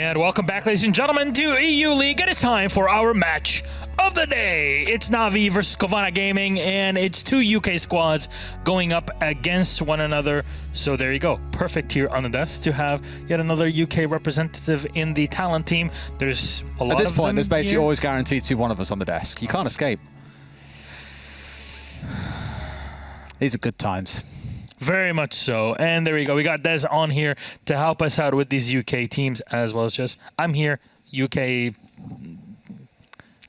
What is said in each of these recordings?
And welcome back, ladies and gentlemen, to EU League. It is time for our match of the day. It's Navi versus Cowana Gaming, and it's two UK squads going up against one another. So there you go. Perfect here on the desk to have yet another UK representative in the talent team. There's a lot of them. At this point, there's basically always guaranteed to be one of us on the desk. You can't escape. These are good times. Very much so. And there we go. We got Des on here to help us out with these UK teams, as well as just, I'm here, UK,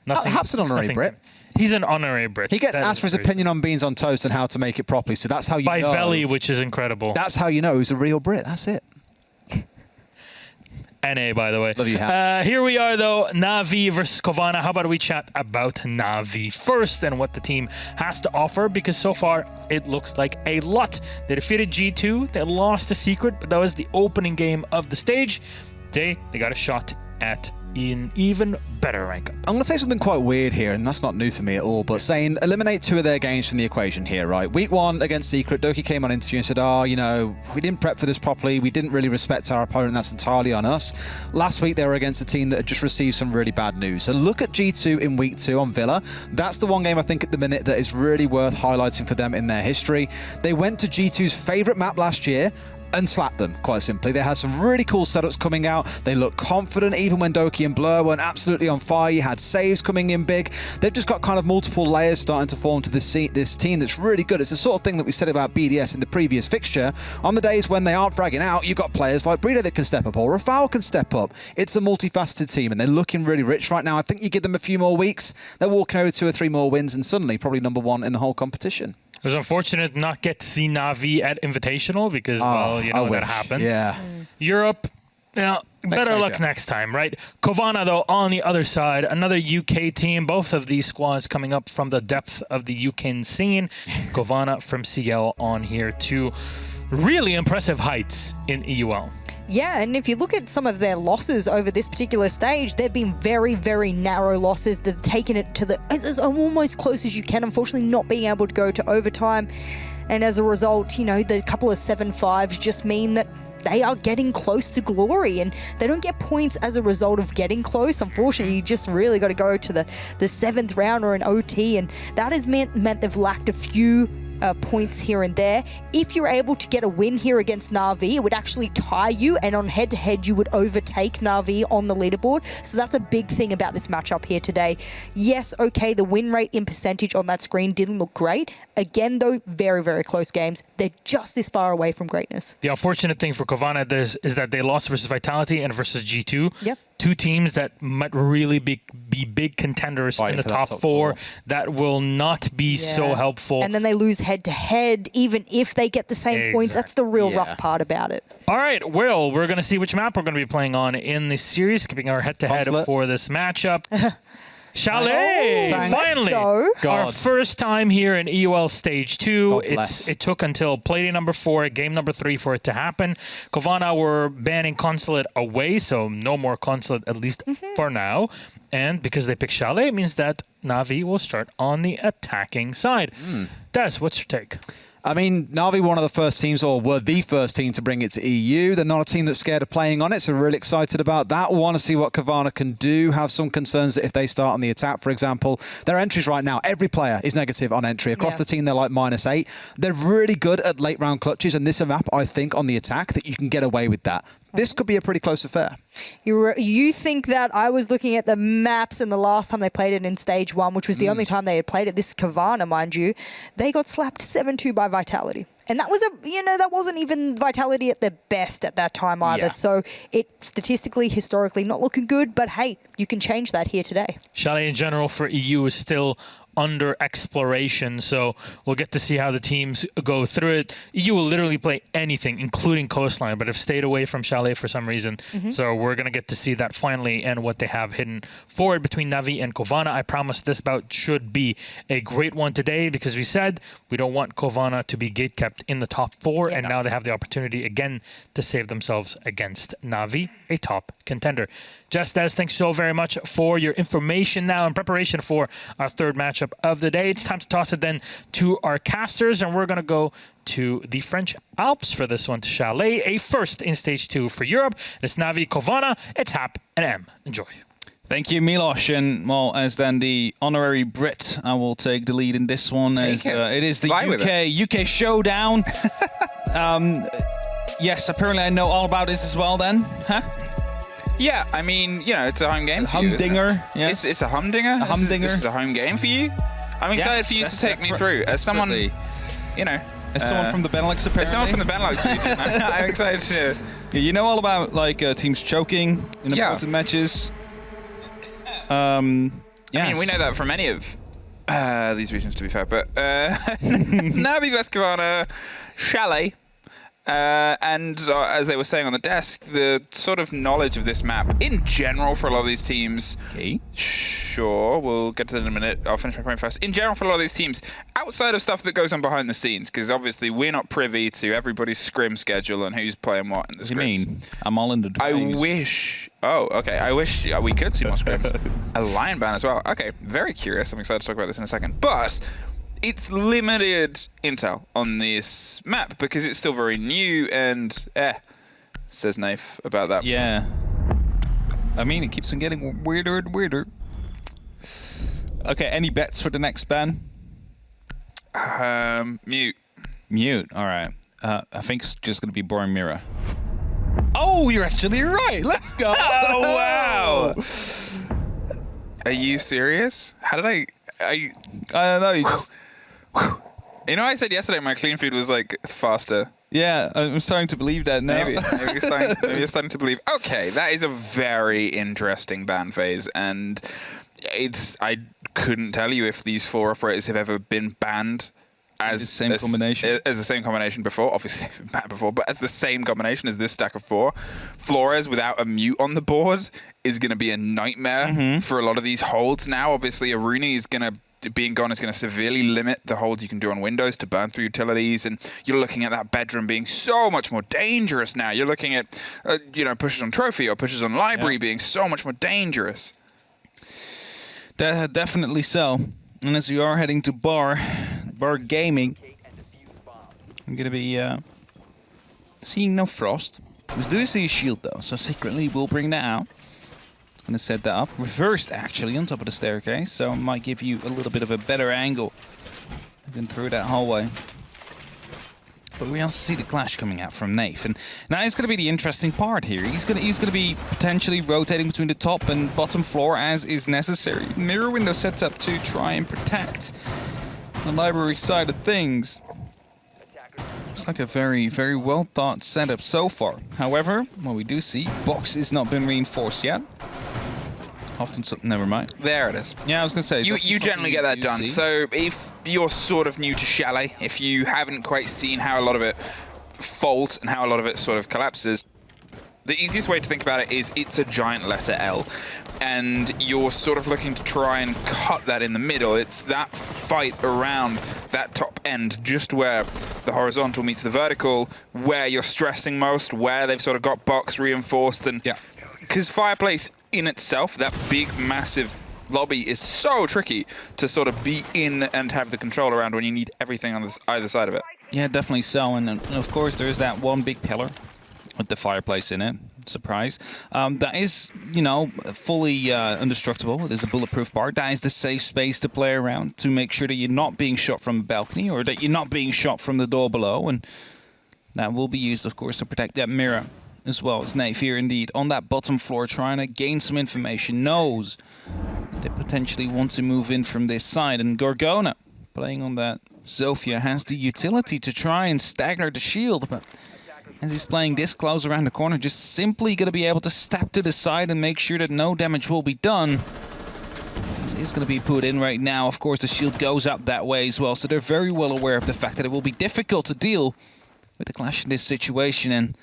nothing. Hap's an honorary Brit. He's an honorary Brit. He gets asked for his opinion on beans on toast and how to make it properly, so that's how you know. By Veli, which is incredible. That's how you know he's a real Brit. That's it. NA, by the way. Love you, here we are, though, Navi versus Cowana. How about we chat about Navi first and what the team has to offer? Because so far, it looks like a lot. They defeated G2. They lost the secret, but that was the opening game of the stage. Today, they got a shot at an even better rank up. I'm going to say something quite weird here, and that's not new for me at all, but saying eliminate two of their games from the equation here, right? Week 1 against Secret, Doki came on interview and said, oh, you know, we didn't prep for this properly. We didn't really respect our opponent. That's entirely on us. Last week, they were against a team that had just received some really bad news. So look at G2 in week 2 on Villa. That's the one game I think at the minute that is really worth highlighting for them in their history. They went to G2's favorite map last year and slapped them, quite simply. They had some really cool setups coming out. They looked confident, even when Doki and Blur weren't absolutely on fire. You had saves coming in big. They've just got kind of multiple layers starting to form to this team that's really good. It's the sort of thing that we said about BDS in the previous fixture. On the days when they aren't fragging out, you've got players like Breeder that can step up, or Rafał can step up. It's a multifaceted team, and they're looking really rich right now. I think you give them a few more weeks, they're walking over 2 or 3 more wins, and suddenly probably #1 in the whole competition. It was unfortunate not get to see Navi at Invitational because, well, you know, that happened. Yeah. Europe, better luck next time, right? Cowana, though, on the other side, another UK team. Both of these squads coming up from the depth of the UK scene. Cowana from CL on here to really impressive heights in EUL. Yeah, and if you look at some of their losses over this particular stage, they've been very, very narrow losses. They've taken it to as almost close as you can, unfortunately not being able to go to overtime. And as a result, you know, the couple of 7-5s just mean that they are getting close to glory, and they don't get points as a result of getting close. Unfortunately, you just really got to go to the 7th round or an OT, and that has meant they've lacked a few points here and there. If you're able to get a win here against Na'Vi, it would actually tie you, and on head-to-head, you would overtake Na'Vi on the leaderboard. So that's a big thing about this matchup here today. Yes, okay, the win rate in percentage on that screen didn't look great. Again, though, very, very close games. They're just this far away from greatness. The unfortunate thing for Cowana is that they lost versus Vitality and versus G2. Yep. 2 teams that might really be big contenders in the top 4. That will not be so helpful. And then they lose head-to-head, even if they get the same points. That's the real rough part about it. All right, Will, we're going to see which map we're going to be playing on in this series, keeping our head-to-head for this matchup. Chalet! Finally! Our first time here in EUL Stage 2. It took until Playday number 4, game number 3 for it to happen. Cowana were banning Consulate away, so no more Consulate, at least for now. And because they picked Chalet, it means that Navi will start on the attacking side. Des, what's your take? I mean, Navi one of the first teams, or were the first team to bring it to EU. They're not a team that's scared of playing on it, so we're really excited about that. We want to see what Cowana can do. Have some concerns that if they start on the attack, for example, their entries right now, every player is negative on entry. Across the team, they're like -8. They're really good at late round clutches, and this is a map, I think, on the attack that you can get away with that. This could be a pretty close affair. You think that I was looking at the maps and the last time they played it in Stage 1, which was the only time they had played it, this Cowana, mind you, they got slapped 7-2 by Vitality. And that was that wasn't even Vitality at their best at that time either. So it statistically, historically, not looking good, but hey, you can change that here today. Chalet in general for EU is still under exploration, so we'll get to see how the teams go through it. EU will literally play anything, including Coastline, but have stayed away from Chalet for some reason. So we're going to get to see that finally and what they have hidden forward between Navi and Cowana. I promise this bout should be a great one today because we said we don't want Cowana to be gatekept kept in the top 4, and now they have the opportunity again to save themselves against Na'Vi, a top contender. Just as thanks so very much for your information now in preparation for our third matchup of the day. It's time to toss it then to our casters, and we're going to go to the French Alps for this one, to Chalet, a first in Stage 2 for Europe. It's Na'Vi, Cowana, it's Hap and M. Enjoy. Thank you, Milos. And, well, as then the honorary Brit, I will take the lead in this one. As, it is the UK showdown. Yes, apparently I know all about this as well then. Huh? Yeah, I mean, you know, it's a home game for you. Humdinger. Yes. It's a humdinger. A humdinger. This is a home game for you. I'm excited for you to take me through. As someone, you know... As someone from the Benelux, apparently. As someone from the Benelux region, I'm excited to... Yeah, you know all about, like, teams choking in important matches. I mean, we know that from any of these regions, to be fair, but Na'Vi vs Cowana, Chalet, and as they were saying on the desk, the sort of knowledge of this map in general for a lot of these teams. Okay. Sure, we'll get to that in a minute. I'll finish my point first. In general, for a lot of these teams, outside of stuff that goes on behind the scenes, because obviously we're not privy to everybody's scrim schedule and who's playing what in the scrims. What do you mean? I'm all in the drawings. I wish... Oh, okay. I wish we could see more scrims. A lion ban as well. Okay, very curious. I'm excited to talk about this in a second. But it's limited intel on this map because it's still very new and says Naif about that. Yeah. I mean, it keeps on getting weirder and weirder. Okay, any bets for the next ban? Mute. Mute, all right. I think it's just going to be boring mirror. Oh, you're actually right. Let's go. Oh, wow. Are you serious? How did I don't know. You just... You know, I said yesterday my clean feed was like faster. Yeah, I'm starting to believe that now. Maybe you're starting to believe. Okay, that is a very interesting ban phase, and I couldn't tell you if these 4 operators have ever been banned as the same combination. As the same combination before. Obviously, banned before, but as the same combination as this stack of 4. Flores without a mute on the board is going to be a nightmare for a lot of these holds now. Obviously, Aruni is going to being gone is going to severely limit the holds you can do on Windows to burn through utilities, and you're looking at that bedroom being so much more dangerous now. You're looking at, pushes on Trophy or pushes on Library being so much more dangerous. Definitely so. And as we are heading to Bar Gaming, I'm going to be seeing no Frost. We do see a shield though, so secretly we'll bring that out. Going to set that up. Reversed, actually, on top of the staircase, so it might give you a little bit of a better angle than through that hallway. But we also see the clash coming out from Naif, and now it's going to be the interesting part here. He's going to be potentially rotating between the top and bottom floor as is necessary. Mirror window sets up to try and protect the library side of things. Looks like a very, very well thought setup so far. However, what we do see, box has not been reinforced yet. Often something, never mind. There it is. Yeah, I was going to say. You generally get that done. See. So if you're sort of new to Chalet, if you haven't quite seen how a lot of it folds and how a lot of it sort of collapses, the easiest way to think about it is it's a giant letter L. And you're sort of looking to try and cut that in the middle. It's that fight around that top end, just where the horizontal meets the vertical, where you're stressing most, where they've sort of got box reinforced. And because Fireplace in itself, that big, massive lobby is so tricky to sort of be in and have the control around when you need everything on either side of it. Yeah, definitely so. And of course, there is that one big pillar with the Fireplace in it. Surprise. That is, fully indestructible. There's a bulletproof bar. That is the safe space to play around to make sure that you're not being shot from the balcony or that you're not being shot from the door below. And that will be used, of course, to protect that mirror as well as Naif here indeed on that bottom floor trying to gain some information. Knows that they potentially want to move in from this side. And Gorgona, playing on that Zofia, has the utility to try and stagger the shield. But as he's playing this close around the corner, just simply going to be able to step to the side and make sure that no damage will be done. This is going to be put in right now. Of course, the shield goes up that way as well, so they're very well aware of the fact that it will be difficult to deal with the clash in this situation. And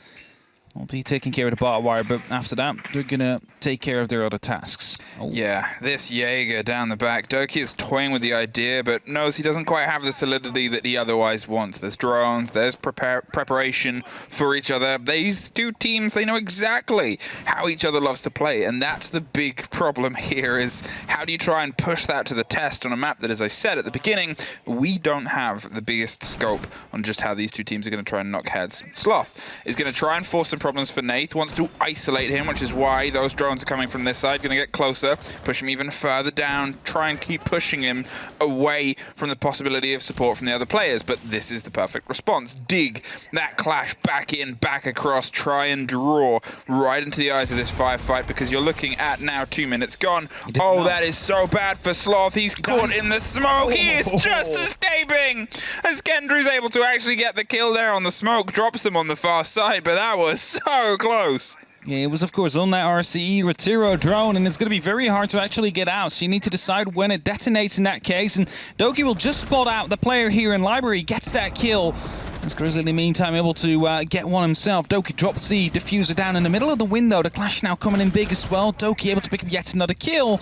will be taking care of the barbed wire, but after that, they're going to take care of their other tasks. Oh. Yeah, this Jaeger down the back. Doki is toying with the idea, but knows he doesn't quite have the solidity that he otherwise wants. There's drones, there's preparation for each other. These two teams, they know exactly how each other loves to play, and that's the big problem here is how do you try and push that to the test on a map that, as I said at the beginning, we don't have the biggest scope on just how these two teams are going to try and knock heads. Sloth is going to try and force some problems for Nath, wants to isolate him, which is why those drones are coming from this side, going to get closer, push him even further down, try and keep pushing him away from the possibility of support from the other players. But this is the perfect response. Dig that clash back in, back across, try and draw right into the eyes of this firefight, because you're looking at now 2 minutes gone. Oh, that is so bad for Sloth. He's caught in the smoke. He is just escaping as Kendrew's able to actually get the kill there on the smoke, drops them on the far side, but that was so close. Yeah, it was, of course, on that RCE Retiro drone, and it's going to be very hard to actually get out, so you need to decide when it detonates in that case, and Doki will just spot out the player here in Library, gets that kill. As Grizzly, in the meantime, able to get one himself. Doki drops the diffuser down in the middle of the window. The clash now coming in big as well. Doki able to pick up yet another kill.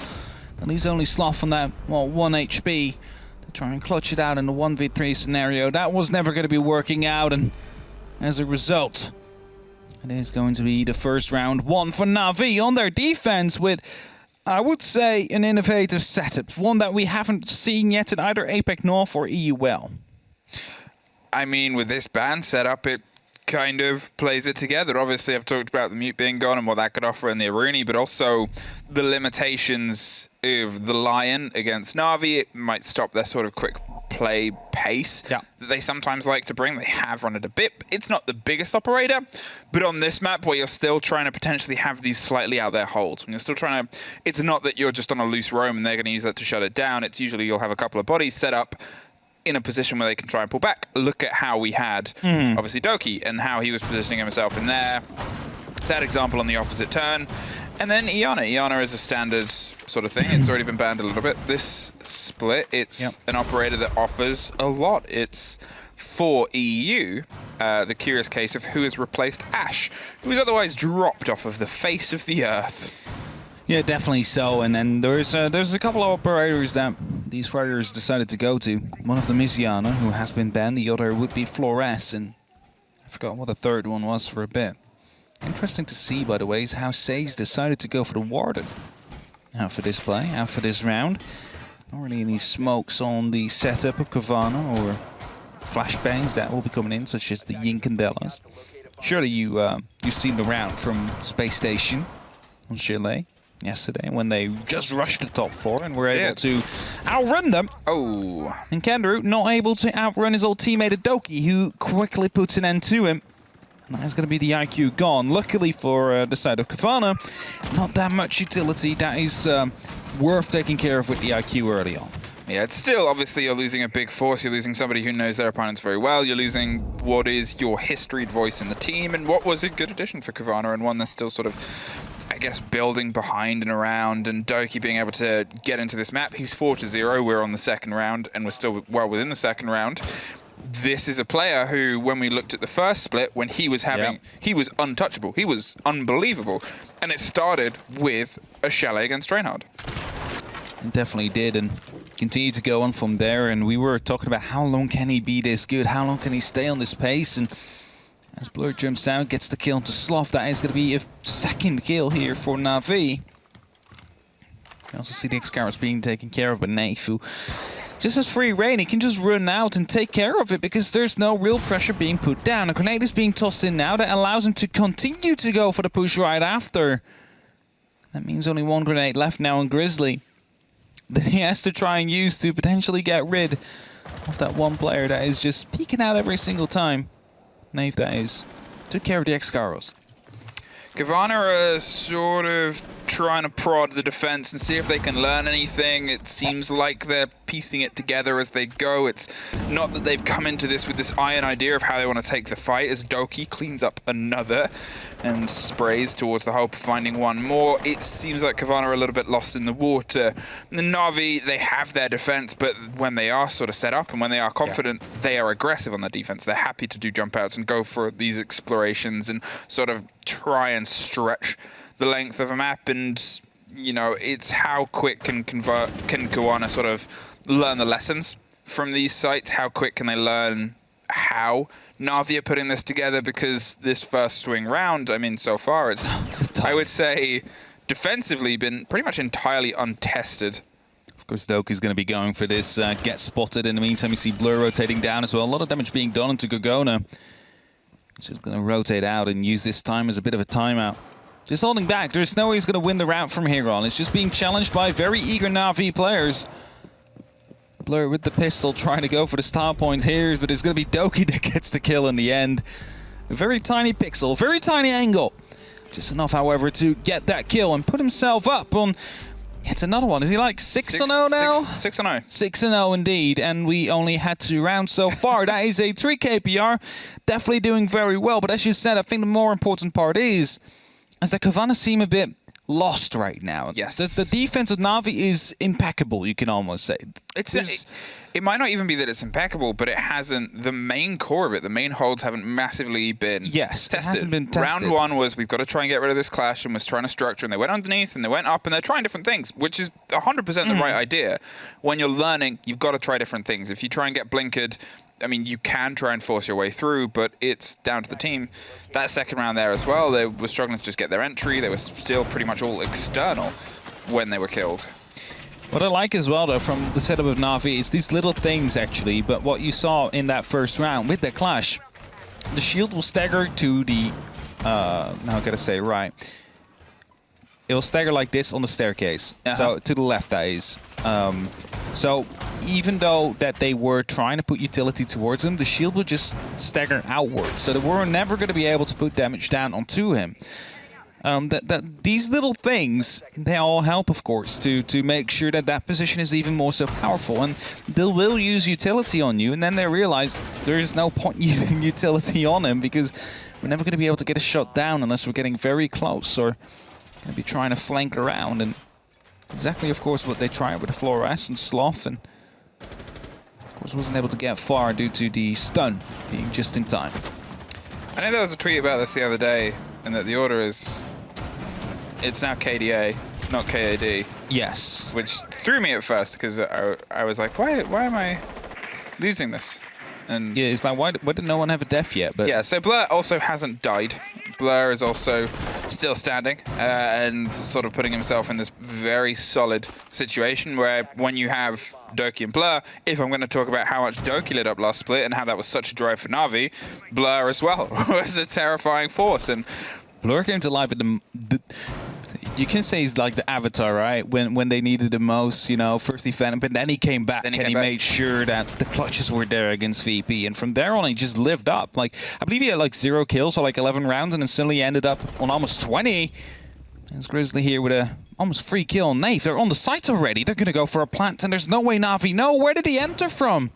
And leaves only Sloth on that, well, 1 HP to try and clutch it out in a 1v3 scenario. That was never going to be working out, and as a result, it is going to be the first round one for Na'Vi on their defense with, I would say, an innovative setup. One that we haven't seen yet in either APAC North or EUL. I mean, with this band setup, it kind of plays it together. Obviously, I've talked about the mute being gone and what that could offer in the Aruni, but also the limitations of the Lion against Na'Vi. It might stop their sort of quick play pace that they sometimes like to bring. They have run it a bit. It's not the biggest operator, but on this map where you're still trying to potentially have these slightly out there holds, when you're still trying to, it's not that you're just on a loose roam and they're going to use that to shut it down. It's usually you'll have a couple of bodies set up in a position where they can try and pull back. Look at how we had, obviously, Doki and how he was positioning himself in there. That example on the opposite turn. And then Iana. Iana is a standard sort of thing. It's already been banned a little bit. This split, it's an operator that offers a lot. It's for EU, the curious case of who has replaced Ash, who was otherwise dropped off of the face of the earth. Yeah, definitely so. And then there's a couple of operators that these fighters decided to go to. One of them is Iana, who has been banned. The other would be Flores, and I forgot what the third one was for a bit. Interesting to see, by the way, is how Sage decided to go for the Warden. Out for this play, out for this round. Not really any smokes on the setup of Cowana or flashbangs that will be coming in, such as the Yinkandelas. Surely you've seen the round from Space Station on Chile yesterday when they just rushed the top four and were able to outrun them. Oh. And Kendrew not able to outrun his old teammate Doki, who quickly puts an end to him. And that's going to be the IQ gone. Luckily for the side of Cowana, not that much utility. That is worth taking care of with the IQ early on. Yeah, it's still, obviously, you're losing a big force. You're losing somebody who knows their opponents very well. You're losing what is your historied voice in the team and what was a good addition for Cowana and one that's still sort of, I guess, building behind and around. And Doki being able to get into this map. He's 4-0. We're on the second round and we're still well within the second round. This is a player who, when we looked at the first split, when he was having, he was untouchable. He was unbelievable. And it started with a Chalet against Reinhardt. It definitely did, and continued to go on from there. And we were talking about how long can he be this good? How long can he stay on this pace? And as Blur jumps out, gets the kill into Sloth, that is going to be a second kill here for Na'Vi. You also see the X-Scarabs being taken care of by Neifu. Just has free reign, he can just run out and take care of it because there's no real pressure being put down. A grenade is being tossed in now that allows him to continue to go for the push right after. That means only one grenade left now on Grizzly that he has to try and use to potentially get rid of that one player that is just peeking out every single time. Nave, that is. Took care of the X-Scarabs. Cowana are sort of trying to prod the defense and see if they can learn anything. It seems like they're piecing it together as they go. It's not that they've come into this with this iron idea of how they want to take the fight, as Doki cleans up another and sprays towards the hope of finding one more. It seems like Cowana are a little bit lost in the water. The Na'Vi, they have their defense, but when they are sort of set up and when they are confident, they are aggressive on their defense. They're happy to do jump outs and go for these explorations and sort of try and stretch the length of a map. And, you know, it's how quick can Cowana sort of learn the lessons from these sites? How quick can they learn how Na'Vi are putting this together? Because this first swing round, I mean, so far it's, I would say, defensively been pretty much entirely untested. Of course, Doki's going to be going for this get spotted. In the meantime, you see Blur rotating down as well. A lot of damage being done into Cowana. Just going to rotate out and use this time as a bit of a timeout. Just holding back. There's no way he's going to win the round from here on. It's just being challenged by very eager Na'Vi players. Blur with the pistol trying to go for the star point here, but it's going to be Doki that gets the kill in the end. A very tiny pixel, very tiny angle. Just enough, however, to get that kill and put himself up on... It's another one. Is he like 6-0 now? 6-0. 6-0 indeed, and we only had 2 rounds so far. That is a 3 KPR. Definitely doing very well, but as you said, I think the more important part is that Cowana seem a bit lost right now. Yes. The defense of Na'Vi is impeccable, you can almost say. It might not even be that it's impeccable, but it hasn't, the main core of it, the main holds haven't massively been tested. It hasn't been tested. Round 1 was, we've got to try and get rid of this clash, and was trying to structure, and they went underneath, and they went up, and they're trying different things, which is 100% the right idea. When you're learning, you've got to try different things. If you try and get blinkered, I mean, you can try and force your way through, but it's down to the team. That second round there as well, they were struggling to just get their entry. They were still pretty much all external when they were killed. What I like as well, though, from the setup of Na'Vi is these little things, actually. But what you saw in that first round with the clash, the shield will stagger to the... now I gotta say, right. It will stagger like this on the staircase. So to the left, that is. So even though that they were trying to put utility towards him, the shield would just stagger outwards. So they were never going to be able to put damage down onto him. These little things, they all help, of course, to make sure that that position is even more so powerful. And they will use utility on you, and then they realize there is no point using utility on him because we're never going to be able to get a shot down unless we're getting very close or going to be trying to flank around. And exactly, of course, what they tried with the Fluorescent Sloth, and of course wasn't able to get far due to the stun being just in time. I know there was a tweet about this the other day, and that the order is, it's now KDA, not KAD. Yes. Which threw me at first, because I was like, why am I losing this? And yeah, it's like, why did no one have a death yet? But yeah, so Blur also hasn't died. Blur is also still standing and sort of putting himself in this very solid situation where when you have Doki and Blur, if I'm going to talk about how much Doki lit up last split and how that was such a drive for Na'Vi, Blur as well was a terrifying force. And Blur came to life at you can say he's like the Avatar, right? When they needed the most, you know, first he fed him, but then he came back and he made sure that the clutches were there against VP. And from there on, he just lived up. Like, I believe he had like 0 kills for like 11 rounds, and then suddenly ended up on almost 20. There's Grizzly here with a almost free kill on Nave. They're on the site already. They're going to go for a plant, and there's no way Na'Vi know. Where did he enter from?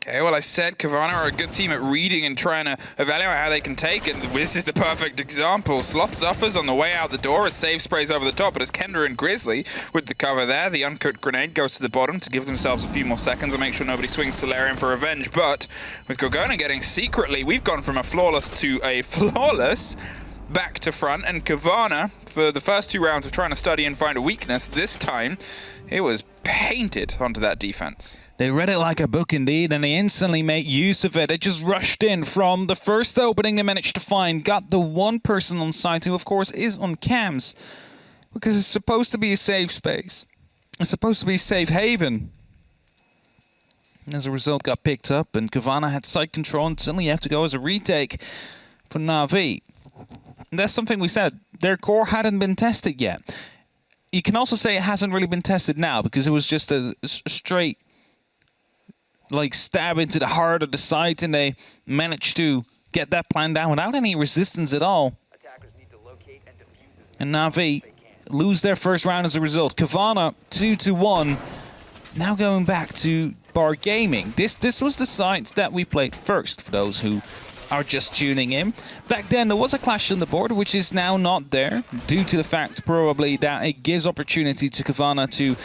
Okay, well, I said Cowana are a good team at reading and trying to evaluate how they can take it. This is the perfect example. Sloth suffers on the way out the door as save sprays over the top, but as Kendra and Grizzly with the cover there, the uncooked grenade goes to the bottom to give themselves a few more seconds and make sure nobody swings Solarium for revenge. But with Cowana getting secretly, we've gone from a flawless to a flawless back to front, and Cowana, for the first 2 rounds of trying to study and find a weakness, this time it was painted onto that defense. They read it like a book indeed, and they instantly made use of it. They just rushed in from the first opening they managed to find, got the one person on site who, of course, is on cams, because it's supposed to be a safe space. It's supposed to be a safe haven. As a result, got picked up, and Cowana had site control, and suddenly you have to go as a retake for Na'Vi. And that's something we said. Their core hadn't been tested yet. You can also say it hasn't really been tested now, because it was just a straight like stab into the heart of the site, and they managed to get that plan down without any resistance at all. And Na'Vi lose their first round as a result. Cowana 2-1. Now going back to Bar Gaming. This was the site that we played first, for those who are just tuning in. Back then there was a clash on the board, which is now not there, due to the fact probably that it gives opportunity to Cowana to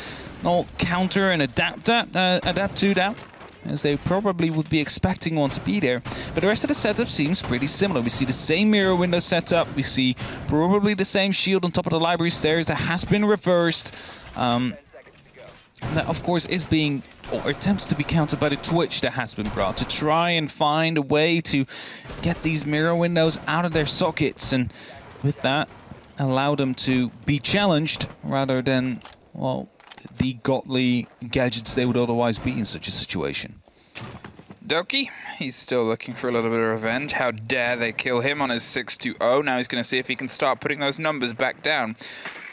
counter and adapt to that, as they probably would be expecting one to be there. But the rest of the setup seems pretty similar. We see the same mirror window setup. We see probably the same shield on top of the library stairs that has been reversed. That, of course, is being, or attempts to be countered by the Twitch that has been brought to try and find a way to get these mirror windows out of their sockets, and with that, allow them to be challenged rather than, well, the godly gadgets they would otherwise be in such a situation. Doki, he's still looking for a little bit of revenge. How dare they kill him on his 6-2-0. Now he's going to see if he can start putting those numbers back down.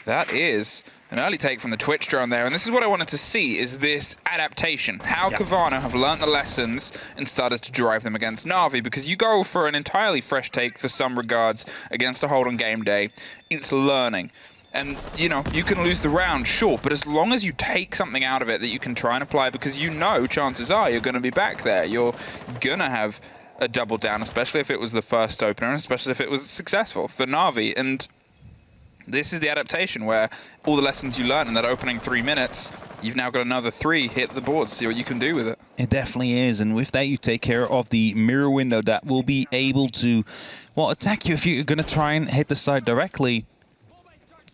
That is an early take from the Twitch drone there, and this is what I wanted to see, is this adaptation. How Cowana have learnt the lessons and started to drive them against Na'Vi, because you go for an entirely fresh take for some regards against a hold on game day. It's learning. And, you know, you can lose the round, sure, but as long as you take something out of it that you can try and apply, because you know chances are you're going to be back there. You're going to have a double down, especially if it was the first opener, especially if it was successful for Na'Vi. And this is the adaptation where all the lessons you learned in that opening 3 minutes, you've now got another 3, hit the board, see what you can do with it. It definitely is, and with that you take care of the mirror window that will be able to, well, attack you if you're going to try and hit the side directly.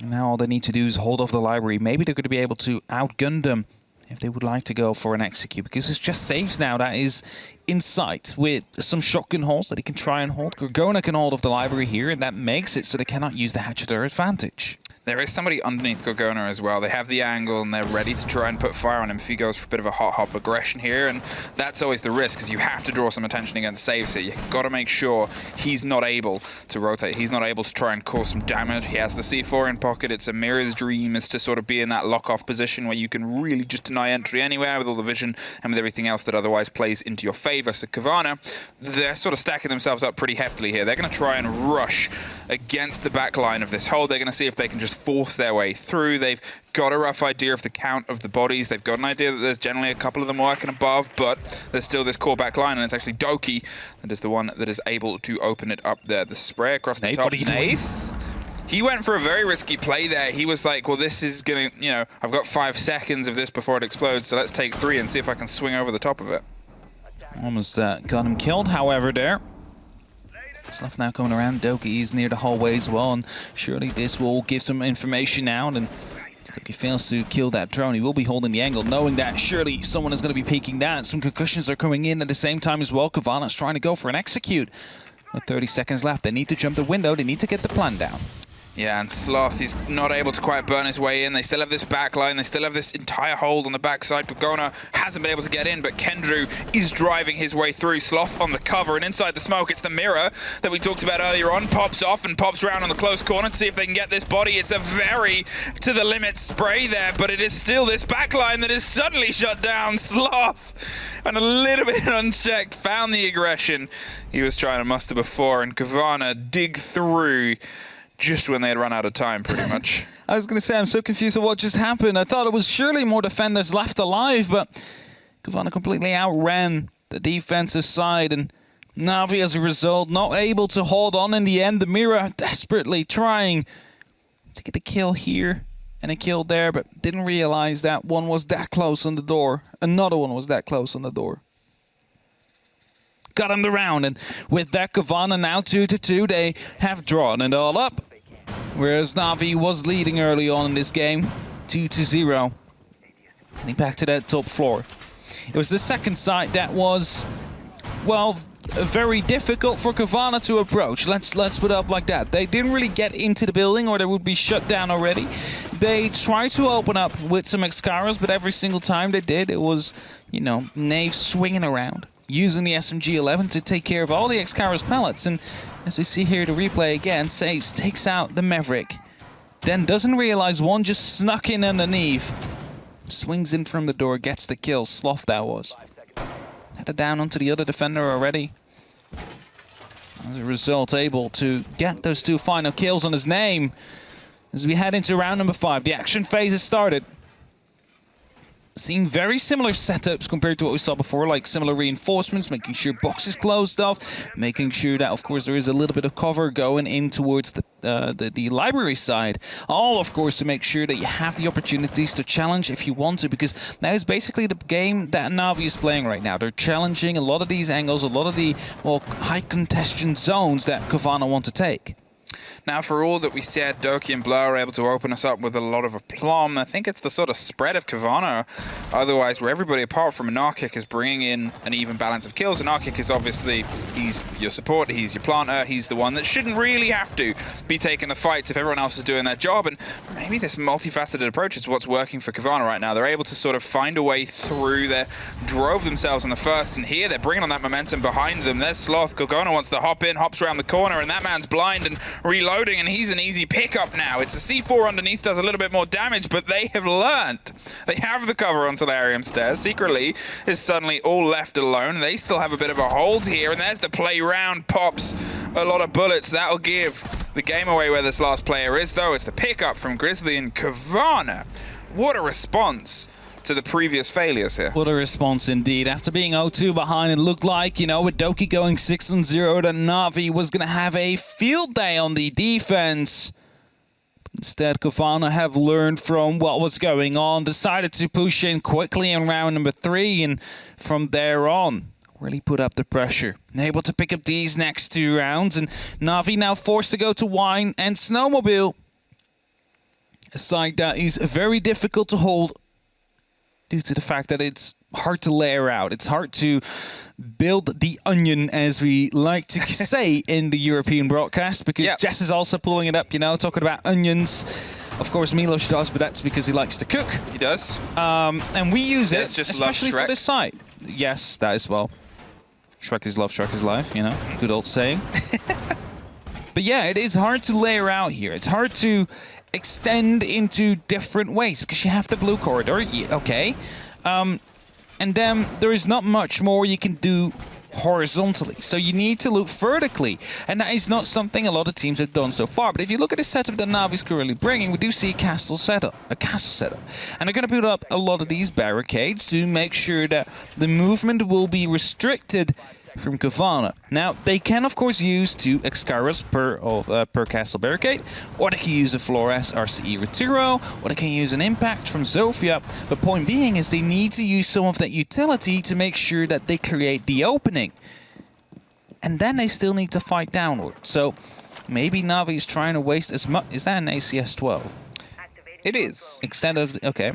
Now all they need to do is hold off the library. Maybe they're going to be able to outgun them if they would like to go for an execute, because it's just saves now that is in sight with some shotgun holes that he can try and hold. Gorgona can hold off the library here, and that makes it so they cannot use the hatch to their advantage. There is somebody underneath Gorgona as well. They have the angle and they're ready to try and put fire on him if he goes for a bit of a hot aggression here, and that's always the risk, because you have to draw some attention against saves here. You've got to make sure he's not able to rotate. He's not able to try and cause some damage. He has the C4 in pocket. It's a mirror's dream is to sort of be in that lock-off position where you can really just deny entry anywhere with all the vision and with everything else that otherwise plays into your favor. So Cowana, they're sort of stacking themselves up pretty heftily here. They're going to try and rush against the back line of this hold. They're going to see if they can just force their way through. They've got a rough idea of the count of the bodies. They've got an idea that there's generally a couple of them working above, but there's still this core back line, and it's actually Doki that is the one that is able to open it up there. The spray across the top. Nath, he went for a very risky play there. He was like, well, this is going to, you know, I've got 5 seconds of this before it explodes, so let's take 3 and see if I can swing over the top of it. Almost got him killed, however, there. Stuff now coming around. Doki is near the hallway as well, and surely this will give some information out, and Doki fails to kill that drone. He will be holding the angle, knowing that surely someone is going to be peeking that. Some concussions are coming in at the same time as well. Covana's trying to go for an execute. With 30 seconds left, they need to jump the window. They need to get the plan down. Yeah, and Sloth, he's not able to quite burn his way in. They still have this back line. They still have this entire hold on the backside. Gorgona hasn't been able to get in, but Kendrew is driving his way through. Sloth on the cover, and inside the smoke, it's the mirror that we talked about earlier on. Pops off and pops around on the close corner to see if they can get this body. It's a very to-the-limit spray there, but it is still this back line that is suddenly shut down. Sloth, and a little bit unchecked, found the aggression he was trying to muster before, and Cowana dig through just when they had run out of time, pretty much. I was going to say, I'm so confused at what just happened. I thought it was surely more defenders left alive, but Cowana completely outran the defensive side, and Na'Vi, as a result, not able to hold on in the end. The mirror desperately trying to get a kill here and a kill there, but didn't realize that one was that close on the door. Another one was that close on the door. Got him the round, and with that, Cowana now 2-2. They have drawn it all up, whereas Na'Vi was leading early on in this game, 2-0. Heading back to that top floor. It was the second site that was, well, very difficult for Cowana to approach. Let's put it up like that. They didn't really get into the building, or they would be shut down already. They tried to open up with some Excaros, but every single time they did, it was, you know, Knave swinging around, using the SMG-11 to take care of all the Excaros pellets. And as we see here, the replay again, saves, takes out the Maverick. Then doesn't realize one just snuck in underneath. Swings in from the door, gets the kill. Sloth that was. Headed down onto the other defender already. As a result, able to get those 2 final kills on his name. As we head into round number 5, the action phase has started. Seeing very similar setups compared to what we saw before, like similar reinforcements, making sure boxes closed off, making sure that, of course, there is a little bit of cover going in towards the library side. All, of course, to make sure that you have the opportunities to challenge if you want to, because that is basically the game that Na'Vi is playing right now. They're challenging a lot of these angles, a lot of the, well, high contestion zones that Cowana want to take. Now, for all that we said, Doki and Blur are able to open us up with a lot of aplomb. I think it's the sort of spread of Cowana, otherwise, where everybody apart from Anarchic is bringing in an even balance of kills. Anarchic is obviously, he's your support, he's your planter, he's the one that shouldn't really have to be taking the fights if everyone else is doing their job. And maybe this multifaceted approach is what's working for Cowana right now. They're able to sort of find a way through. They drove themselves on the first, and here they're bringing on that momentum behind them. There's Sloth. Cowana wants to hop in, hops around the corner, and that man's blind and reloading, and he's an easy pickup now. It's a C4 underneath, does a little bit more damage, but they have learned. They have the cover on Solarium Stairs. Secretly is suddenly all left alone. They still have a bit of a hold here, and there's the play round, pops a lot of bullets. That'll give the game away where this last player is, though. It's the pickup from Grizzly and Cowana. What a response to the previous failures here. What a response indeed. After being 0-2 behind, it looked like, you know, with Doki going 6-0, that Na'Vi was going to have a field day on the defense. Instead, Cowana have learned from what was going on, decided to push in quickly in round number 3, and from there on, really put up the pressure. Able to pick up these next 2 rounds, and Na'Vi now forced to go to Wine and Snowmobile. A side that is very difficult to hold, due to the fact that it's hard to layer out. It's hard to build the onion, as we like to say in the European broadcast, because Jess is also pulling it up, you know, talking about onions. Of course, Milos does, but that's because he likes to cook. He does. And we use it, just especially for this site. Yes, that as well. Shrek is love, Shrek is life, you know, good old saying. But yeah, it is hard to layer out here. It's hard to extend into different ways because you have the blue corridor, okay, and then there is not much more you can do horizontally, so you need to look vertically, and that is not something a lot of teams have done so far. But if you look at the setup that Na'Vi is currently bringing, we do see a castle setup, and they're going to build up a lot of these barricades to make sure that the movement will be restricted from Cowana. Now, they can, of course, use 2 Excaros per castle barricade, or they can use a Flores RCE Retiro, or they can use an Impact from Zofia. The point being is they need to use some of that utility to make sure that they create the opening. And then they still need to fight downward. So maybe Na'Vi is trying to waste as much... Is that an ACS-12? It is. Instead of... Okay.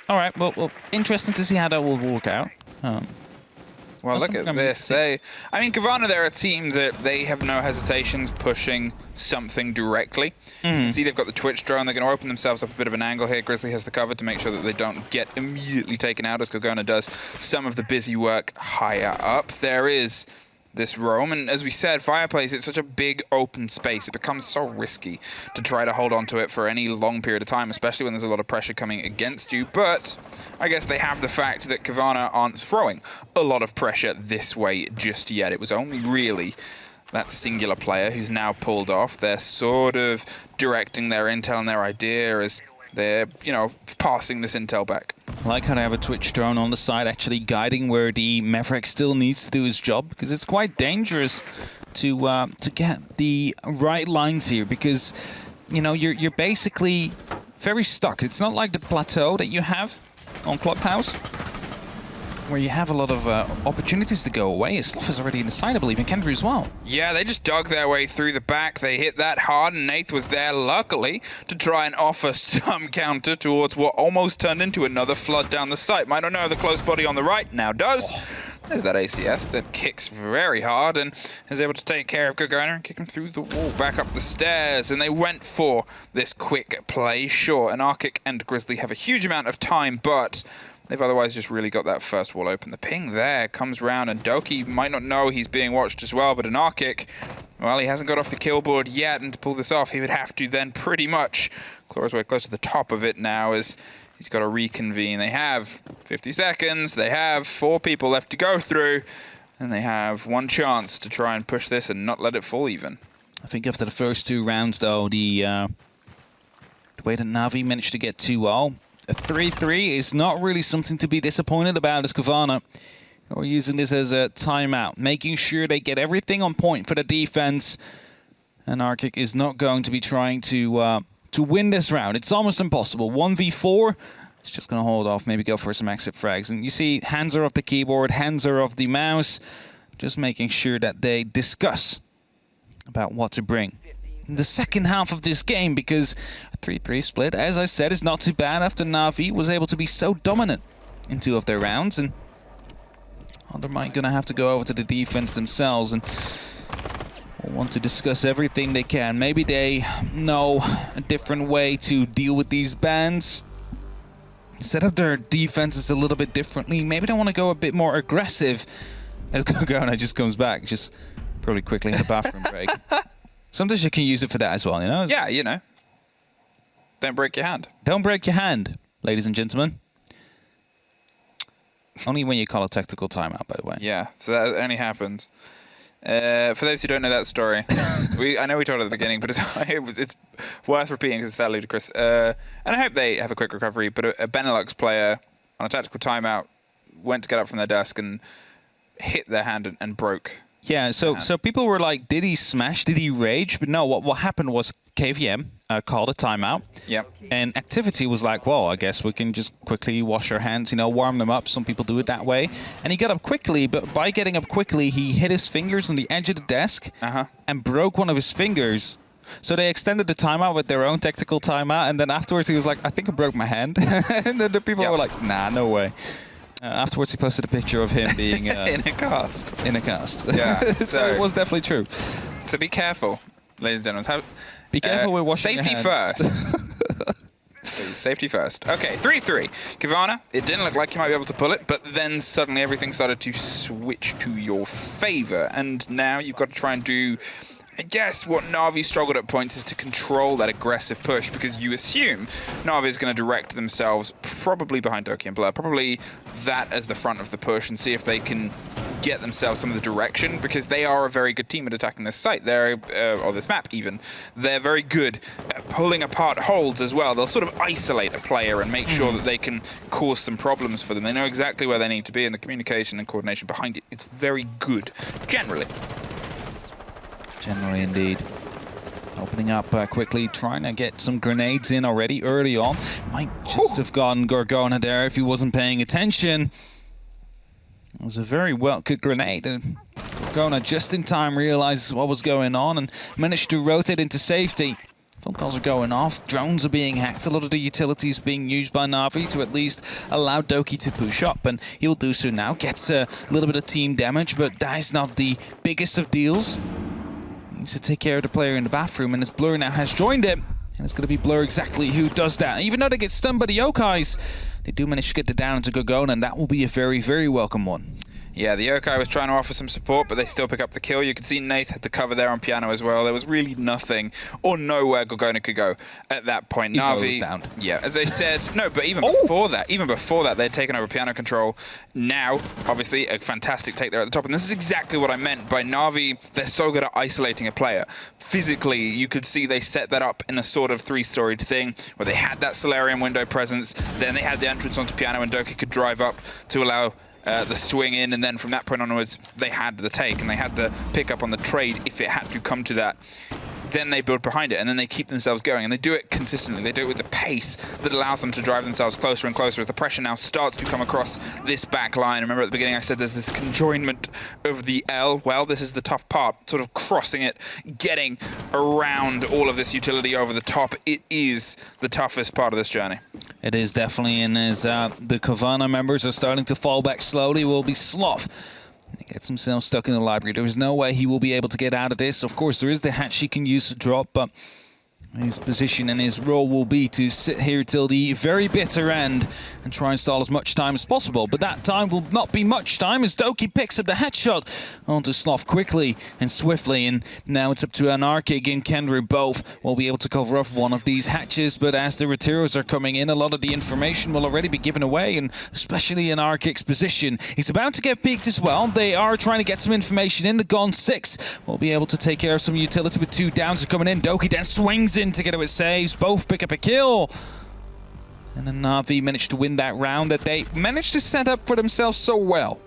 All right, well, interesting to see how that will work out. Well, look at this. I mean, Cowana, they're a team that they have no hesitations pushing something directly. You can see they've got the Twitch drone. They're going to open themselves up a bit of an angle here. Grizzly has the cover to make sure that they don't get immediately taken out, as Cowana does some of the busy work higher up. There is this roam, and as we said, Fireplace, it's such a big open space. It becomes so risky to try to hold on to it for any long period of time, especially when there's a lot of pressure coming against you. But I guess they have the fact that Cowana aren't throwing a lot of pressure this way just yet. It was only really that singular player who's now pulled off. They're sort of directing their intel and their idea as they're, you know, passing this intel back. I like how they have a Twitch drone on the side actually guiding where the Maverick still needs to do his job, because it's quite dangerous to get the right lines here, because, you know, you're basically very stuck. It's not like the plateau that you have on Clubhouse, where you have a lot of opportunities to go away. Sloth is already in the side, I believe, and Kendra as well. Yeah, they just dug their way through the back. They hit that hard, and Nath was there, luckily, to try and offer some counter towards what almost turned into another flood down the site. Might not know the close body on the right, now does. There's that ACS that kicks very hard and is able to take care of Cowana and kick him through the wall, back up the stairs. And they went for this quick play. Sure, Anarchic and Grizzly have a huge amount of time, but they've otherwise just really got that first wall open. The ping there comes round, and Doki might not know he's being watched as well, but Anarchic, well, he hasn't got off the kill board yet, and to pull this off, he would have to then pretty much claw his way close to the top of it now as he's got to reconvene. They have 50 seconds, they have 4 people left to go through, and they have one chance to try and push this and not let it fall even. I think after the first 2 rounds, though, the way that Na'Vi managed to get 2-0, a 3-3 is not really something to be disappointed about as Cowana. We're using this as a timeout, making sure they get everything on point for the defense. And Arctic is not going to be trying to win this round. It's almost impossible. 1v4, it's just going to hold off, maybe go for some exit frags. And you see, hands are off the keyboard, hands are off the mouse, just making sure that they discuss about what to bring in the second half of this game, because a 3-3 split, as I said, is not too bad after Na'Vi was able to be so dominant in 2 of their rounds. And Undermine going to have to go over to the defense themselves and want to discuss everything they can. Maybe they know a different way to deal with these bans. Set up their defenses a little bit differently. Maybe they want to go a bit more aggressive. As Cowana just comes back, just probably quickly in the bathroom break. Sometimes you can use it for that as well, you know? Yeah, you know. Don't break your hand. Don't break your hand, ladies and gentlemen. Only when you call a tactical timeout, by the way. Yeah, so that only happens. For those who don't know that story, I know we told it at the beginning, but it's worth repeating because it's that ludicrous. And I hope they have a quick recovery, but a Benelux player on a tactical timeout went to get up from their desk and hit their hand and broke. Yeah, so people were like, did he smash? Did he rage? But no, what happened was KVM called a timeout. Yep. And Activity was like, well, I guess we can just quickly wash our hands, you know, warm them up. Some people do it that way. And he got up quickly, but by getting up quickly, he hit his fingers on the edge of the desk and broke one of his fingers. So they extended the timeout with their own tactical timeout. And then afterwards, he was like, I think I broke my hand. And then the people were like, nah, no way. Afterwards, he posted a picture of him being in a cast. In a cast. Yeah. So it was definitely true. So be careful, ladies and gentlemen. Be careful with washing your hands. Safety first. Safety first. Okay, 3-3. Cowana, it didn't look like you might be able to pull it, but then suddenly everything started to switch to your favor. And now you've got to try and do, I guess, what Na'Vi struggled at points is to control that aggressive push, because you assume Na'Vi is going to direct themselves probably behind Doki and Blur, probably that as the front of the push, and see if they can get themselves some of the direction, because they are a very good team at attacking this site. They're, or this map even. They're very good at pulling apart holds as well. They'll sort of isolate a player and make sure that they can cause some problems for them. They know exactly where they need to be, and the communication and coordination behind it is very good, generally. Generally, indeed. Opening up quickly, trying to get some grenades in already early on. Might just have gone Gorgona there if he wasn't paying attention. It was a very well-cooked grenade, and Gorgona just in time realizes what was going on and managed to rotate into safety. Phone calls are going off, drones are being hacked, a lot of the utilities being used by Na'Vi to at least allow Doki to push up, and he'll do so now. Gets a little bit of team damage, but that is not the biggest of deals. Needs to take care of the player in the bathroom, and as Blur now has joined him, and it's going to be Blur exactly who does that. Even though they get stunned by the Yokais, they do manage to get the down into Gorgona, and that will be a very, very welcome one. Yeah, the Yokai was trying to offer some support, but they still pick up the kill. You can see Nath had the cover there on piano as well. There was really nothing or nowhere Gorgona could go at that point. Na'Vi, down. Yeah, as I said, no, but even before that, they'd taken over piano control. Now, obviously, a fantastic take there at the top, and this is exactly what I meant by Na'Vi. They're so good at isolating a player. Physically, you could see they set that up in a sort of three-storied thing where they had that Solarium window presence, then they had the entrance onto piano, and Doki could drive up to allow the swing in, and then from that point onwards, they had the take, and they had the pick up on the trade if it had to come to that. Then they build behind it, and then they keep themselves going, and they do it consistently. They do it with the pace that allows them to drive themselves closer and closer as the pressure now starts to come across this back line. Remember at the beginning I said there's this conjoinment of the L. Well, this is the tough part, sort of crossing it, getting around all of this utility over the top. It is the toughest part of this journey. It is definitely, and as the Cowana members are starting to fall back slowly, will be Sloth. He gets himself stuck in the library. There is no way he will be able to get out of this. Of course, there is the hatch he can use to drop, but His position and his role will be to sit here till the very bitter end and try and stall as much time as possible. But that time will not be much time as Doki picks up the headshot onto Sloth quickly and swiftly. And now it's up to Anarchic and Kendra both will be able to cover off one of these hatches. But as the Retiros are coming in, a lot of the information will already be given away, and especially Anarchic's position. He's about to get peeked as well. They are trying to get some information in. The Gon 6 will be able to take care of some utility with 2 downs are coming in. Doki then swings in together with saves. Both pick up a kill. And then Na'Vi managed to win that round that they managed to set up for themselves so well.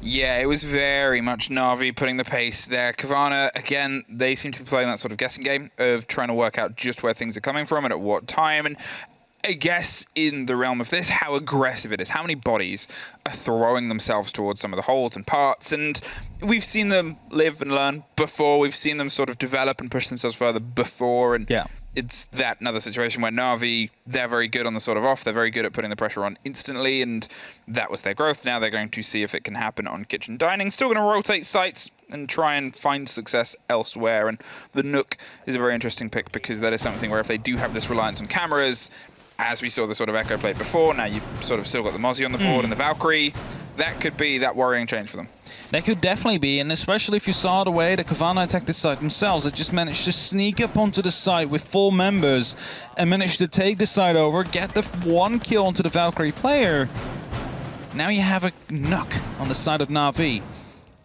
Yeah, it was very much Na'Vi putting the pace there. Cowana, again, they seem to be playing that sort of guessing game of trying to work out just where things are coming from and at what time. And I guess in the realm of this, how aggressive it is, how many bodies are throwing themselves towards some of the holes and parts. And we've seen them live and learn before. We've seen them sort of develop and push themselves further before. And yeah, it's that another situation where Na'Vi, they're very good on the sort of off. They're very good at putting the pressure on instantly. And that was their growth. Now they're going to see if it can happen on Kitchen Dining. Still going to rotate sites and try and find success elsewhere. And the Nook is a very interesting pick because that is something where if they do have this reliance on cameras, as we saw the sort of Echo play before, now you've sort of still got the Mozzie on the board and the Valkyrie. That could be that worrying change for them. That could definitely be, and especially if you saw the way that Cowana attacked the site themselves. They just managed to sneak up onto the site with 4 members and managed to take the site over, get the 1 kill onto the Valkyrie player. Now you have a Nook on the side of Na'Vi,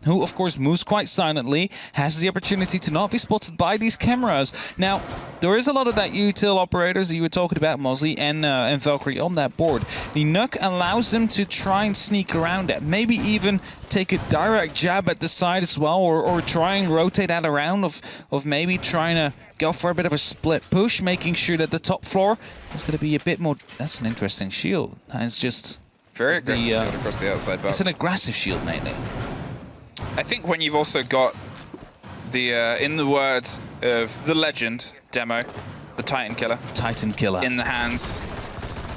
who of course moves quite silently, has the opportunity to not be spotted by these cameras. Now, there is a lot of that util operators that you were talking about, Mozzie and Valkyrie on that board. The Nook allows them to try and sneak around it, maybe even take a direct jab at the side as well, or try and rotate that around of maybe trying to go for a bit of a split push, making sure that the top floor is going to be a bit more... That's an interesting shield. It's just... Very aggressive shield across the outside, but it's an aggressive shield mainly. I think when you've also got the, in the words of the legend demo, the Titan Killer. Titan Killer. In the hands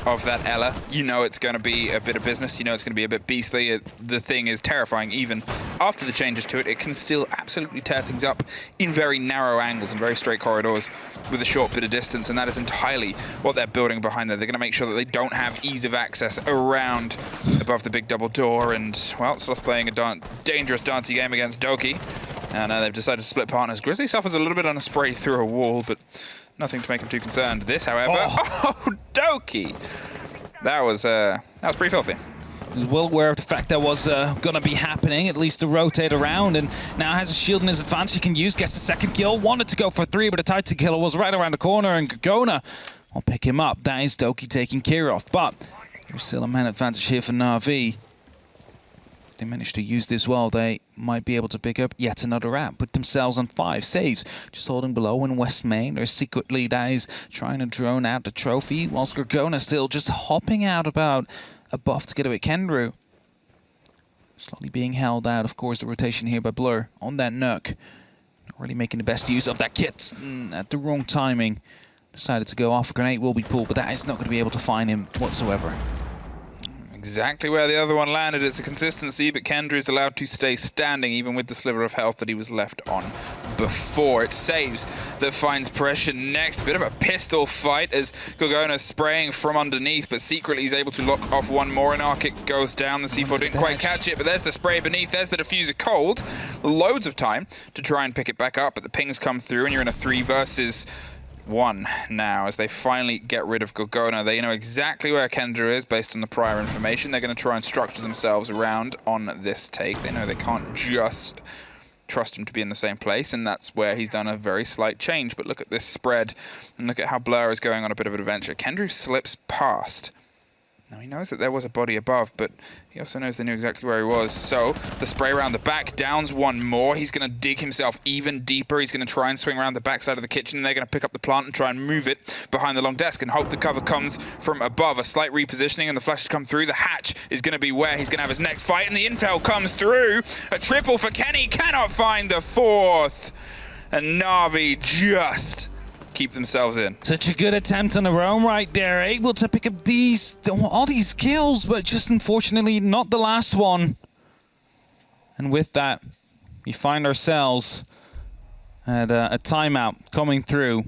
of that Ela, you know it's going to be a bit of business. You know it's going to be a bit beastly. The thing is terrifying. Even after the changes to it, it can still absolutely tear things up in very narrow angles and very straight corridors with a short bit of distance, and that is entirely what they're building behind there. They're going to make sure that they don't have ease of access around above the big double door, and, well, Sloth playing a dangerous dancey game against Doki, and they've decided to split partners. Grizzly suffers a little bit on a spray through a wall, but nothing to make him too concerned. This, however, oh Doki! That was pretty filthy. He's well aware of the fact that was going to be happening, at least to rotate around, and now has a shield in his advantage he can use, gets the second kill, wanted to go for 3, but the Titan Killer was right around the corner, and Cowana will pick him up. That is Doki taken care of, but there's still a man advantage here for Na'Vi. They managed to use this well. They might be able to pick up yet another round, put themselves on 5 saves, just holding below in West Main. There's secretly that is trying to drone out the trophy, whilst Gorgona still just hopping out about a buff together with Kendru. Slowly being held out, of course, the rotation here by Blur on that Nook. Not really making the best use of that kit at the wrong timing. Decided to go off. A grenade will be pulled, but that is not going to be able to find him whatsoever. Exactly where the other one landed. It's a consistency, but Kendra is allowed to stay standing even with the sliver of health that he was left on before. It's saves that finds pressure next. A bit of a pistol fight as Gorgona spraying from underneath, but secretly he's able to lock off one more, and Arctic goes down. The C4 didn't quite catch it, but there's the spray beneath. There's the diffuser cold. Loads of time to try and pick it back up, but the pings come through, and you're in a 3 versus 1 now as they finally get rid of Gorgona. They know exactly where Kendra is based on the prior information. They're going to try and structure themselves around on this take. They know they can't just trust him to be in the same place, and that's where he's done a very slight change. But look at this spread, and look at how Blur is going on a bit of an adventure. Kendra slips past. Now, he knows that there was a body above, but he also knows they knew exactly where he was. So, the spray around the back, downs one more. He's going to dig himself even deeper. He's going to try and swing around the backside of the kitchen, and they're going to pick up the plant and try and move it behind the long desk and hope the cover comes from above. A slight repositioning, and the flashes come through. The hatch is going to be where he's going to have his next fight, and the intel comes through. A triple for Kenny, cannot find the 4th. And Na'Vi just keep themselves in. Such a good attempt on their own right there, able to pick up all these kills, but just unfortunately not the last one. And with that, we find ourselves at a timeout coming through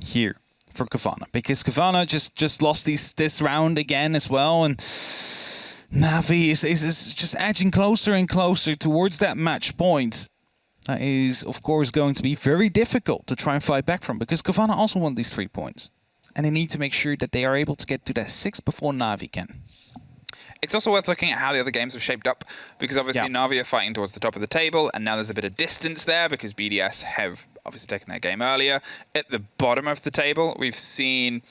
here for Cowana, because Cowana just lost this round again as well, and Na'Vi is just edging closer and closer towards that match point. That is, of course, going to be very difficult to try and fight back from, because Cowana also want these 3 points. And they need to make sure that they are able to get to that 6 before Na'Vi can. It's also worth looking at how the other games have shaped up, because obviously Na'Vi are fighting towards the top of the table, and now there's a bit of distance there because BDS have obviously taken their game earlier. At the bottom of the table, we've seen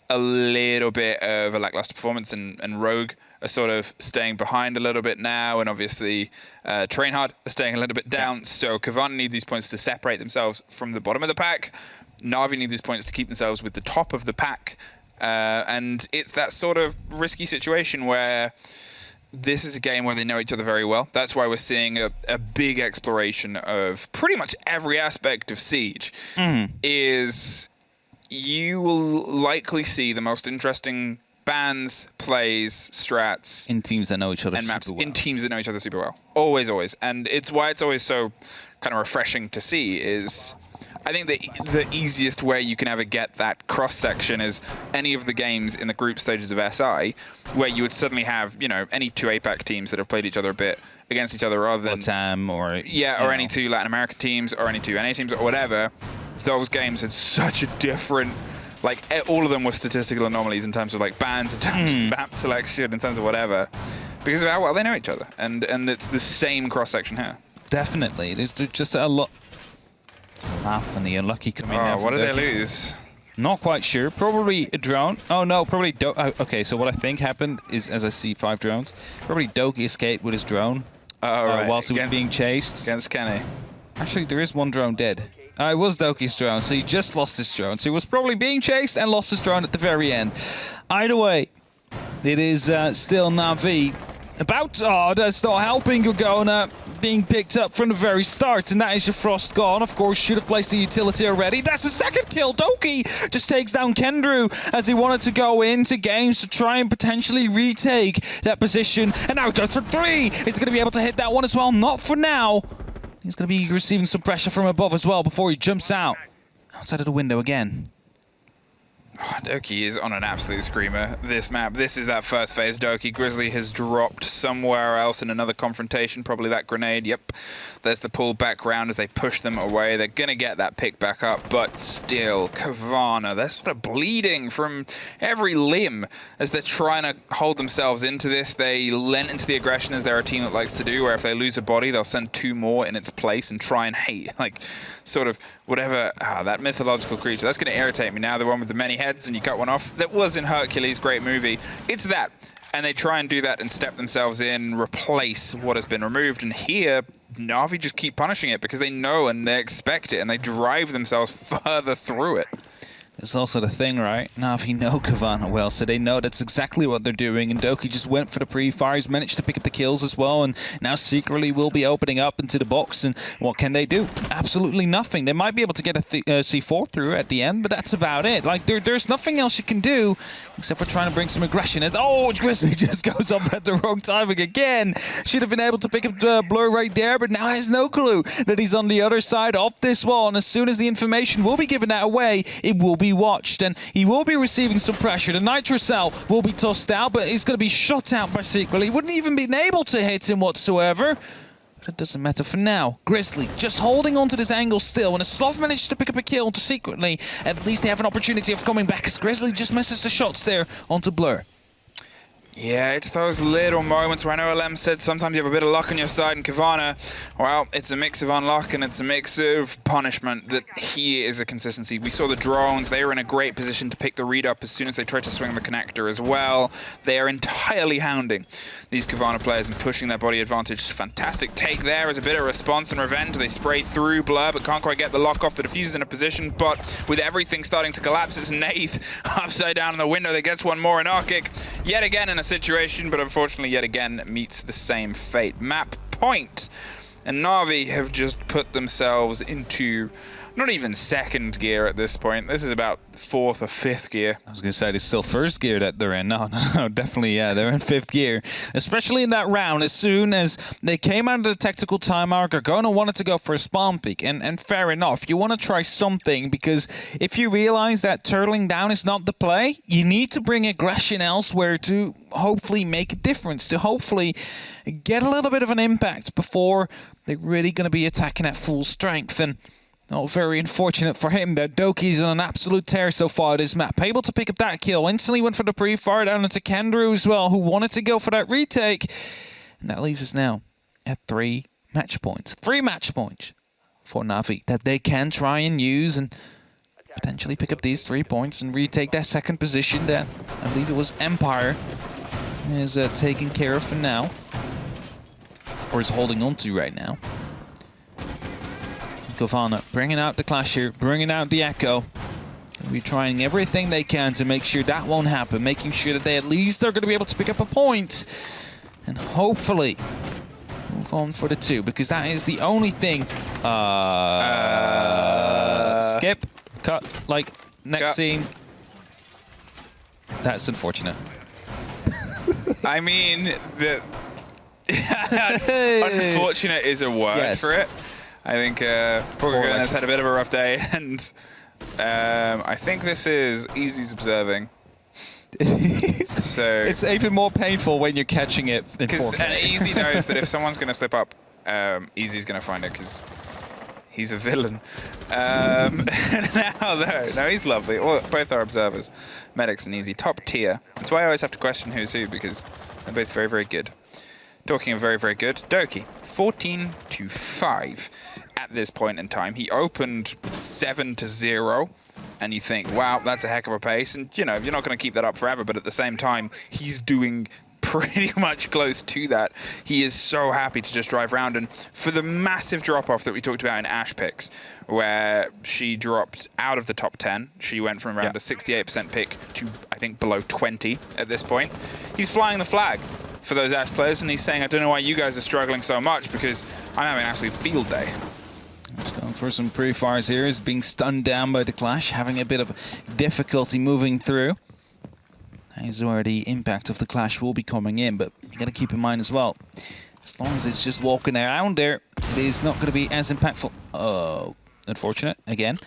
a little bit of a lackluster performance, and Rogue are sort of staying behind a little bit now, and obviously Trainhard are staying a little bit down. So Cowana need these points to separate themselves from the bottom of the pack. Na'Vi need these points to keep themselves with the top of the pack. And it's that sort of risky situation where this is a game where they know each other very well. That's why we're seeing a big exploration of pretty much every aspect of Siege. Is you will likely see the most interesting bans, plays, strats in teams that know each other and maps super well. In teams that know each other super well. Always, always. And it's why it's always so kind of refreshing to see is I think the easiest way you can ever get that cross-section is any of the games in the group stages of SI, where you would suddenly have, you know, any 2 APAC teams that have played each other a bit against each other rather than... TAM or... Yeah, or any 2 Latin American teams or any 2 NA teams or whatever. Those games had such a different... Like, all of them were statistical anomalies in terms of, like, bans, in terms of map selection, in terms of whatever, because of how well they know each other. And it's the same cross-section here. Definitely. There's just a lot... Laugh and the unlucky coming in. What did they lose? Not quite sure. Probably a drone. Oh, no, probably... okay, so what I think happened is, as I see 5 drones, probably Doki escaped with his drone Right. whilst he was being chased. Against Kenny. Actually, there is 1 drone dead. It was Doki's drone, so he just lost his drone. So he was probably being chased and lost his drone at the very end. Either way, it is still Na'Vi. That's not helping Cowana being picked up from the very start, and that is your Frost gone. Of course, should have placed the utility already. That's the 2nd kill. Doki just takes down Kendrew as he wanted to go into games to try and potentially retake that position. And now he goes for 3. He's going to be able to hit that one as well. Not for now. He's going to be receiving some pressure from above as well before he jumps out outside of the window again. Doki is on an absolute screamer this map. This is that first phase. Doki Grizzly has dropped somewhere else in another confrontation, probably that grenade. Yep, there's the pull back round as they push them away. They're going to get that pick back up, but still, Cowana, they're sort of bleeding from every limb as they're trying to hold themselves into this. They lent into the aggression as they're a team that likes to do, where if they lose a body, they'll send 2 more in its place and try and hate, like, sort of whatever, that mythological creature. That's going to irritate me now, the one with the many heads and you cut one off. That was in Hercules, great movie. It's that. And they try and do that and step themselves in, replace what has been removed. And here, Na'Vi just keep punishing it because they know and they expect it and they drive themselves further through it. It's also the thing, right? Na'Vi know Cowana well, so they know that's exactly what they're doing. And Doki just went for the pre-fire. He's managed to pick up the kills as well, and now secretly will be opening up into the box. And what can they do? Absolutely nothing. They might be able to get a C4 through at the end, but that's about it. Like, there's nothing else you can do except for trying to bring some aggression. And Grizzly just goes up at the wrong timing again. Should have been able to pick up the blur right there, but now has no clue that he's on the other side of this wall. And as soon as the information will be given that away, it will be watched, and he will be receiving some pressure. The Nitro Cell will be tossed out, but he's going to be shot out by Secretly. He wouldn't even been able to hit him whatsoever. But it doesn't matter for now. Grizzly just holding on to this angle still, and as Sloth managed to pick up a kill to Secretly, at least they have an opportunity of coming back as Grizzly just misses the shots there onto Blur. Yeah, it's those little moments where I know LM said sometimes you have a bit of luck on your side, and Cowana, well, it's a mix of unluck and it's a mix of punishment that here is a consistency. We saw the drones, they were in a great position to pick the read up as soon as they tried to swing the connector as well. They are entirely hounding these Cowana players and pushing their body advantage. Fantastic take there as a bit of response and revenge. They spray through Blur, but can't quite get the lock off. The diffuser's in a position, but with everything starting to collapse, it's Nath upside down in the window that gets one more in Arctic. Yet again in a situation, but unfortunately yet again meets the same fate. Map point. And Na'Vi have just put themselves into not even second gear at this point. This is about fourth or fifth gear. I was going to say, it's still first gear that they're in. No, definitely, yeah, they're in fifth gear. Especially in that round, as soon as they came out of the tactical timeout, Gargona wanted to go for a spawn peek. And fair enough, you want to try something, because if you realize that turtling down is not the play, you need to bring aggression elsewhere to hopefully make a difference, to hopefully get a little bit of an impact before they're really going to be attacking at full strength. And very unfortunate for him that Doki's on an absolute tear so far this map. Able to pick up that kill. Instantly went for the pre-fire down into Kendrew as well, who wanted to go for that retake. And that leaves us now at 3 match points. 3 match points for Na'Vi that they can try and use and potentially pick up these 3 points and retake that second position that I believe it was Empire is taking care of for now. Or is holding on to right now. Cowana bringing out the Clash here, bringing out the Echo. We're trying everything they can to make sure that won't happen, making sure that they at least are going to be able to pick up a point and hopefully move on for the 2, because that is the only thing. Skip, cut, like, next scene. That's unfortunate. I mean, unfortunate is a word for it. I think Pogagan has had a bit of a rough day, and I think this is Easy's observing. So it's even more painful when you're catching it in 4K. And Easy knows that if someone's going to slip up, Easy's going to find it, because he's a villain. No, he's lovely. Well, both are observers. Medics and Easy, top tier. That's why I always have to question who's who, because they're both very, very good. Talking of very, very good, Doki, 14-5 at this point in time. He opened 7-0, and you think, wow, that's a heck of a pace. And, you know, you're not going to keep that up forever, but at the same time, he's doing pretty much close to that. He is so happy to just drive around. And for the massive drop-off that we talked about in Ash Picks, where she dropped out of the top 10, she went from around a 68% pick to, I think, below 20 at this point. He's flying the flag for those Ash players, and he's saying, I don't know why you guys are struggling so much, because I'm having an absolute field day. Just going for some pre-fires here. Is being stunned down by the Clash, having a bit of difficulty moving through. That is where the impact of the Clash will be coming in, but you got to keep in mind as well, as long as it's just walking around there, it is not going to be as impactful. Oh, unfortunate again.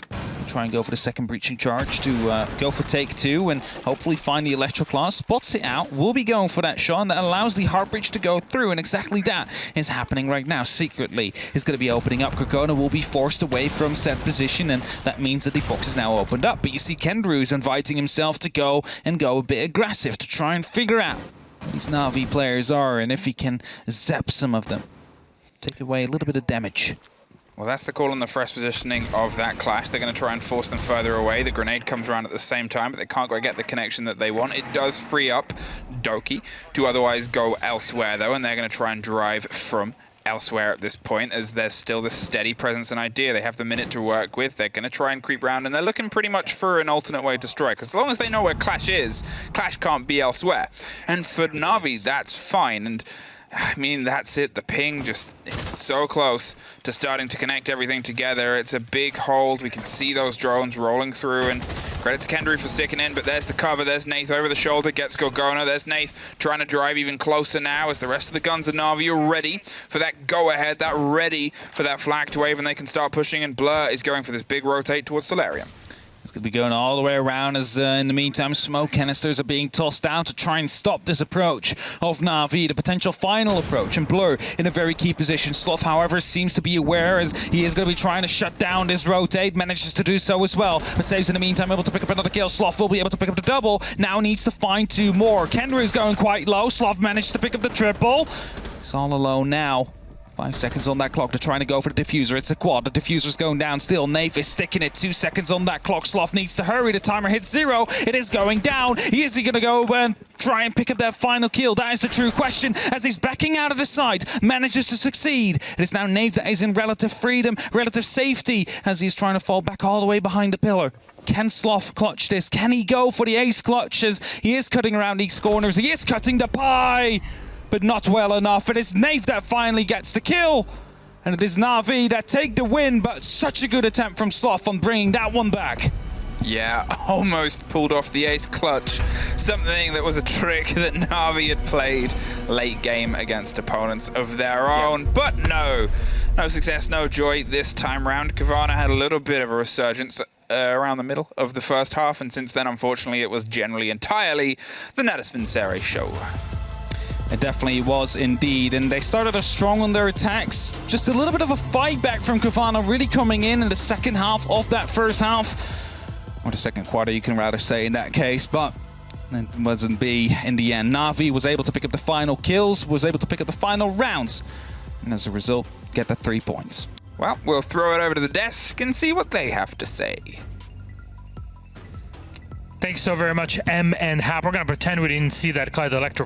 We'll try and go for the second breaching charge to go for take 2 and hopefully find the Electroclaw. Spots it out. We'll be going for that shot, and that allows the Heart Breach to go through, and exactly that is happening right now. Secretly is going to be opening up. Gargona will be forced away from set position, and that means that the box is now opened up. But you see Kendrew's inviting himself to go a bit aggressive to try and figure out what these Na'Vi players are, and if he can zap some of them, take away a little bit of damage. Well, that's the call on the fresh positioning of that Clash. They're going to try and force them further away. The grenade comes around at the same time, but they can't quite get the connection that they want. It does free up Doki to otherwise go elsewhere, though, and they're going to try and drive from elsewhere at this point, as there's still this steady presence and idea. They have the minute to work with. They're going to try and creep around, and they're looking pretty much for an alternate way to strike. As long as they know where Clash is, Clash can't be elsewhere. And for Na'Vi, that's fine. And I mean, that's it. The ping just is so close to starting to connect everything together. It's a big hold. We can see those drones rolling through, and credit to Kendrew for sticking in, but there's the cover. There's Nath over the shoulder, gets Gargona. There's Nath trying to drive even closer now as the rest of the guns of Na'Vi are ready for that go-ahead, that ready for that flag to wave, and they can start pushing, and Blur is going for this big rotate towards Solarium. It's going to be going all the way around as, in the meantime, smoke canisters are being tossed down to try and stop this approach of Na'Vi, the potential final approach. And Blur in a very key position. Sloth, however, seems to be aware as he is going to be trying to shut down this rotate. Manages to do so as well, but saves in the meantime, able to pick up another kill. Sloth will be able to pick up the double. Now needs to find 2 more. Kendrew's going quite low. Sloth managed to pick up the triple. He's all alone now. 5 seconds on that clock to trying to go for the diffuser. It's a quad. The diffuser's going down still. Nath is sticking it. 2 seconds on that clock. Sloth needs to hurry. The timer hits 0. It is going down. Is he going to go and try and pick up that final kill? That is the true question as he's backing out of the site. Manages to succeed. It is now Nath that is in relative freedom, relative safety as he's trying to fall back all the way behind the pillar. Can Sloth clutch this? Can he go for the ace clutch as he is cutting around these corners? He is cutting the pie, but not well enough. It is Nath that finally gets the kill. And it is Na'Vi that take the win, but such a good attempt from Sloth on bringing that one back. Yeah, almost pulled off the ace clutch. Something that was a trick that Na'Vi had played late game against opponents of their own. But no success, no joy this time round. Cowana had a little bit of a resurgence around the middle of the first half, and since then, unfortunately, it was generally entirely the NATUS VINCERE show. It definitely was indeed, and they started off strong on their attacks. Just a little bit of a fight back from Cowana really coming in the second half of that first half. Or the second quarter, you can rather say in that case, but it wasn't be in the end. Na'Vi was able to pick up the final kills, was able to pick up the final rounds, and as a result, get the 3 points. Well, we'll throw it over to the desk and see what they have to say. Thanks so very much, M and Hap. We're going to pretend we didn't see that Clyde Electro